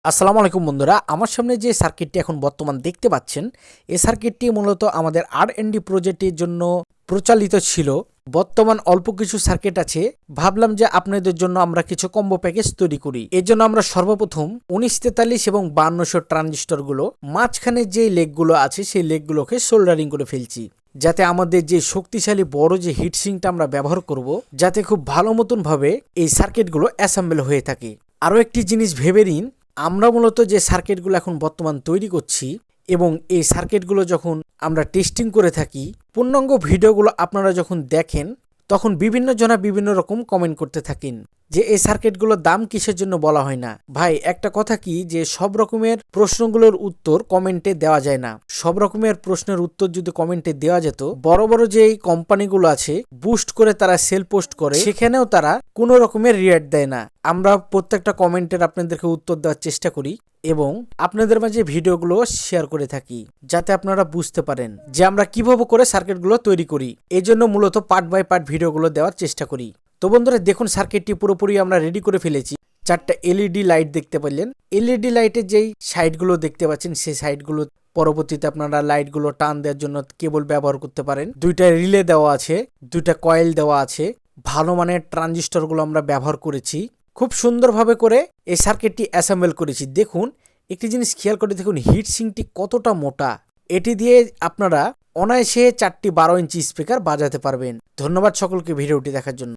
আসসালামু আলাইকুম বন্ধুরা, আমার সামনে যে সার্কিটটি এখন বর্তমান দেখতে পাচ্ছেন, এই সার্কিটটি মূলত আমাদের আর&ডি প্রজেক্টের জন্য প্রচালিত ছিল। বর্তমান অল্প কিছু সার্কিট আছে, ভাবলাম যে আপনাদের জন্য আমরা কিছু কম্বো প্যাকেজ তৈরি করি। এর জন্য আমরা সর্বপ্রথম 1943 এবং 5200 ট্রানজিস্টরগুলো মাঝখানে যে লেগগুলো আছে সেই লেগগুলোকে সোল্ডারিং করে ফেলছি, যাতে আমাদের যে শক্তিশালী বড় যে হিটসিংটা আমরা ব্যবহার করব, যাতে খুব ভালো মতন ভাবে এই সার্কিটগুলো অ্যাসেম্বল হয়ে থাকে। আরও একটি জিনিস ভেবে নিন, আমরা মূলত যে সার্কিটগুলো এখন বর্তমান তৈরি করছি এবং এই সার্কিটগুলো যখন আমরা টেস্টিং করে থাকি, পূর্ণাঙ্গ ভিডিওগুলো আপনারা যখন দেখেন তখন বিভিন্ন জনা বিভিন্ন রকম কমেন্ট করতে থাকেন যে এই সার্কিটগুলোর দাম কিসের জন্য বলা হয় না। ভাই, একটা কথা কি, যে সব রকমের প্রশ্নগুলোর উত্তর কমেন্টে দেওয়া যায় না। সব রকমের প্রশ্নের উত্তর যদি কমেন্টে দেওয়া যেত, বড় বড় যে এই কোম্পানিগুলো আছে বুস্ট করে তারা সেল পোস্ট করে, সেখানেও তারা কোনো রকমের রিয়াক্ট দেয় না। আমরা প্রত্যেকটা কমেন্টের আপনাদেরকে উত্তর দেওয়ার চেষ্টা করি এবং আপনাদের মাঝে ভিডিওগুলো শেয়ার করে থাকি, যাতে আপনারা বুঝতে পারেন যে আমরা কিভাবে করে সার্কিটগুলো তৈরি করি। এই জন্য মূলত পার্ট বাই পার্ট ভিডিওগুলো দেওয়ার চেষ্টা করি। তো বন্ধুরা দেখুন, সার্কিটটি পুরোপুরি আমরা রেডি করে ফেলেছি। 4টা এলইডি লাইট দেখতে পারলেন। এলইডি লাইটের যেই সাইডগুলো দেখতে পাচ্ছেন, সেই সাইডগুলো পরবর্তীতে আপনারা লাইটগুলো টান দেওয়ার জন্য কেবল ব্যবহার করতে পারেন। 2টা রিলে দেওয়া আছে, 2টা কয়েল দেওয়া আছে। ভালো মানের ট্রানজিস্টরগুলো আমরা ব্যবহার করেছি। খুব সুন্দরভাবে করে এই সার্কিটটি অ্যাসেম্বল করেছি। দেখুন, একটি জিনিস খেয়াল করে দেখুন, হিট সিঙ্কটি কতটা মোটা। এটি দিয়ে আপনারা অনায়াসে 4টি 12 ইঞ্চি স্পিকার বাজাতে পারবেন। ধন্যবাদ সকলকে ভিডিওটি দেখার জন্য।